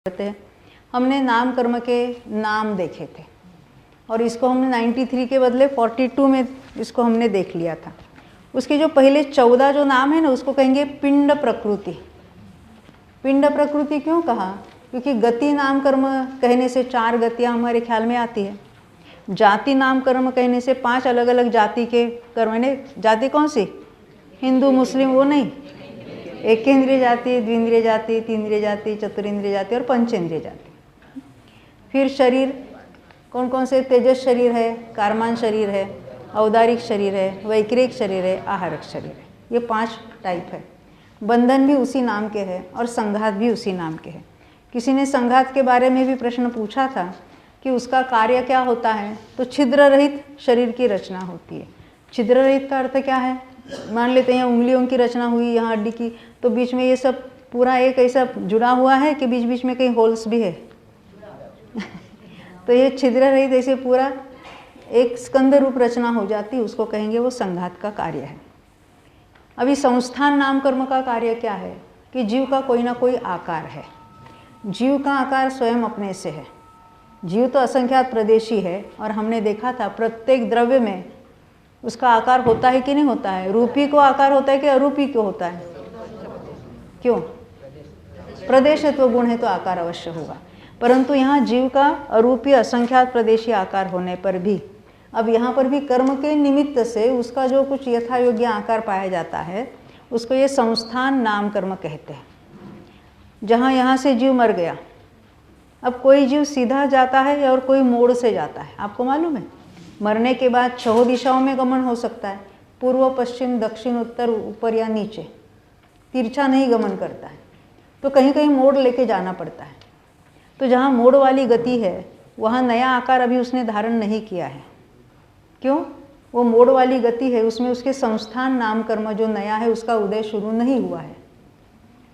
करते हैं। हमने नाम कर्म के नाम देखे थे और इसको हमने 93 के बदले 42 में इसको हमने देख लिया था। उसके जो पहले 14 जो नाम है ना उसको कहेंगे पिंड प्रकृति। पिंड प्रकृति क्यों कहा? क्योंकि गति नाम कर्म कहने से 4 गतियाँ हमारे ख्याल में आती है। जाति नाम कर्म कहने से 5 अलग अलग जाति के कर्म ने। जाति कौन सी? हिंदू मुस्लिम वो नहीं, एक इंद्रिय जाति, द्विंद्रिय जाति, तीन्द्रिय जाति, चतुरिंद्रिय जाति और पंचेंद्रिय जाति। फिर शरीर कौन कौन से? तेजस शरीर है, कारमान शरीर है, औदारिक शरीर है, वैक्रिक शरीर है, आहारक शरीर है। ये 5 टाइप है। बंधन भी उसी नाम के हैं और संघात भी उसी नाम के हैं। किसी ने संघात के बारे में भी प्रश्न पूछा था कि उसका कार्य क्या होता है, तो छिद्र रहित शरीर की रचना होती है। छिद्र रहित का अर्थ क्या है? मान लेते हैं उंगलियों की रचना हुई यहाँ हड्डी की, तो बीच में ये सब पूरा एक ऐसा जुड़ा हुआ है कि बीच बीच में कहीं होल्स भी है तो ये छिद्र रहित ऐसे पूरा एक स्कंद रूप रचना हो जाती है, उसको कहेंगे वो संघात का कार्य है। अभी संस्थान नाम कर्म का कार्य क्या है कि जीव का कोई ना कोई आकार है। जीव का आकार स्वयं अपने से है। जीव तो असंख्यात प्रदेशी है और हमने देखा था प्रत्येक द्रव्य में उसका आकार होता है कि नहीं होता है? रूपी को आकार होता है कि अरूपी को होता है? क्यों? प्रदेशत्व गुण है तो आकार अवश्य होगा। परंतु यहाँ जीव का अरूपी असंख्यात प्रदेशी आकार होने पर भी, अब यहाँ पर भी कर्म के निमित्त से उसका जो कुछ यथा योग्य आकार पाया जाता है उसको ये संस्थान नाम कर्म कहते हैं। जहाँ यहाँ से जीव मर गया, अब कोई जीव सीधा जाता है और कोई मोड़ से जाता है। आपको मालूम है मरने के बाद 6 दिशाओं में गमन हो सकता है, पूर्व पश्चिम दक्षिण उत्तर ऊपर या नीचे, तिरछा नहीं गमन करता है, तो कहीं कहीं मोड़ लेके जाना पड़ता है। तो जहाँ मोड़ वाली गति है वहाँ नया आकार अभी उसने धारण नहीं किया है। क्यों? वो मोड़ वाली गति है, उसमें उसके संस्थान नाम कर्म जो नया है उसका उदय शुरू नहीं हुआ है।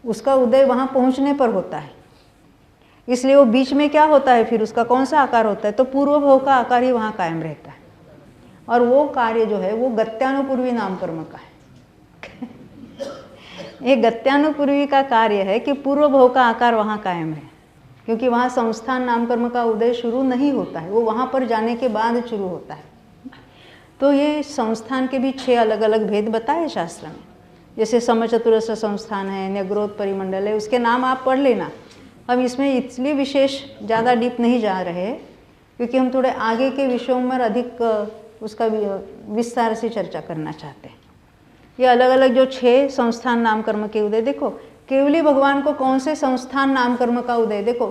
उसका उदय वहाँ पहुँचने पर होता है। इसलिए वो बीच में क्या होता है, फिर उसका कौन सा आकार होता है? तो पूर्व भव का आकार ही वहाँ कायम रहता है। और वो कार्य जो है वो गत्यानुपूर्वी नाम कर्म का है ये गत्यानुपूर्वी का कार्य है कि पूर्व भव का आकार वहाँ कायम है, क्योंकि वहाँ संस्थान नाम कर्म का उदय शुरू नहीं होता है, वो वहाँ पर जाने के बाद शुरू होता है। तो ये संस्थान के भी 6 अलग अलग भेद बताए शास्त्र में। जैसे समचतुरस्र संस्थान है, न्यग्रोध परिमंडल है, उसके नाम आप पढ़ लेना। हम इसमें इसलिए विशेष ज़्यादा डीप नहीं जा रहे क्योंकि हम थोड़े आगे के विषयों में अधिक उसका विस्तार से चर्चा करना चाहते हैं। ये अलग अलग जो 6 संस्थान नाम कर्म के उदय, देखो केवली भगवान को कौन से संस्थान नाम कर्म का उदय, देखो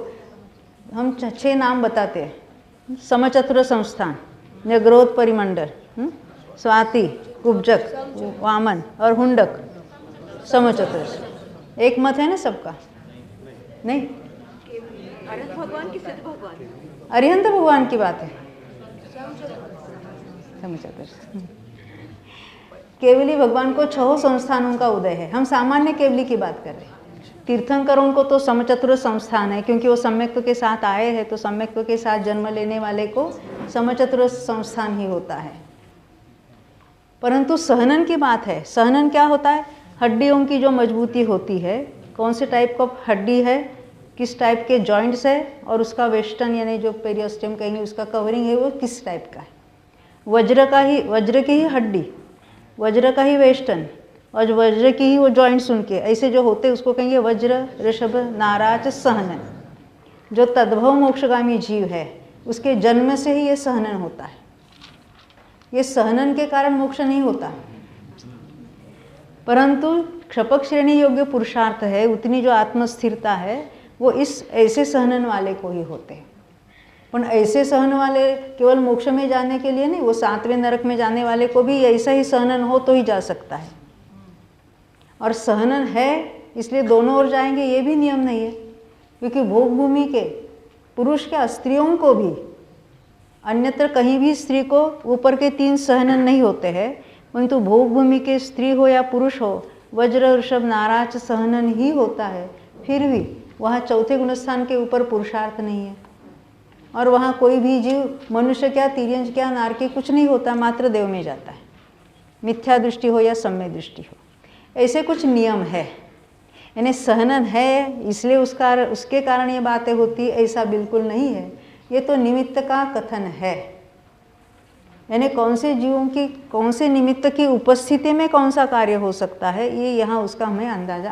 हम 6 नाम बताते हैं। समचतुर संस्थान, न्यग्रोध परिमंडल, स्वाति, कुब्जक, वामन और हुंडक, समचतुर। एक मत है ना सबका? नहीं, अरिहंत भगवान की सिद्ध भगवान, अरिहंत भगवान की बात है। केवली भगवान को 6 संस्थानों का उदय है। हम सामान्य केवली की बात कर रहे हैं। तीर्थंकरों को तो समचतुर संस्थान है, क्योंकि वो सम्यक्त्व के साथ आए हैं, तो सम्यक्त्व के साथ जन्म लेने वाले को समचतुर संस्थान ही होता है। परंतु सहनन की बात है। सहनन क्या होता है? हड्डियों की जो मजबूती होती है, कौन से टाइप का हड्डी है, किस टाइप के जॉइंट्स है, और उसका वेस्टर्न यानी जो पेरियोस्टियम कहेंगे उसका कवरिंग है वो किस टाइप का है। वज्र की ही हड्डी, वज्र का ही वेस्टर्न और वज्र की ही वो जॉइंट्स उनके ऐसे जो होते उसको कहेंगे वज्र ऋषभ नाराज सहनन। जो तद्भव मोक्षगामी जीव है उसके जन्म से ही ये सहनन होता है। ये सहनन के कारण मोक्ष नहीं होता, परंतु क्षपक श्रेणी योग्य पुरुषार्थ है, उतनी जो आत्मस्थिरता है वो इस ऐसे सहनन वाले को ही होते हैं। पर ऐसे सहन वाले केवल मोक्ष में जाने के लिए नहीं, वो 7वें नरक में जाने वाले को भी ऐसा ही सहनन हो तो ही जा सकता है। और सहनन है इसलिए दोनों ओर जाएंगे ये भी नियम नहीं है, क्योंकि भोग भूमि के पुरुष क्या स्त्रियों को भी अन्यत्र कहीं भी स्त्री को ऊपर के 3 सहनन नहीं होते हैं, परंतु भोग भूमि के स्त्री हो या पुरुष हो वज्र ऋषभ नाराज सहनन ही होता है। फिर भी वहाँ 4थे गुणस्थान के ऊपर पुरुषार्थ नहीं है, और वहाँ कोई भी जीव मनुष्य क्या तिर्यंज क्या नारकी कुछ नहीं होता, मात्र देव में जाता है, मिथ्या दृष्टि हो या सम्य दृष्टि हो। ऐसे कुछ नियम है। यानी सहनन है इसलिए उसके कारण ये बातें होती, ऐसा बिल्कुल नहीं है। ये तो निमित्त का कथन है, यानी कौन से जीवों की कौन से निमित्त की उपस्थिति में कौन सा कार्य हो सकता है, ये यहाँ उसका हमें अंदाजा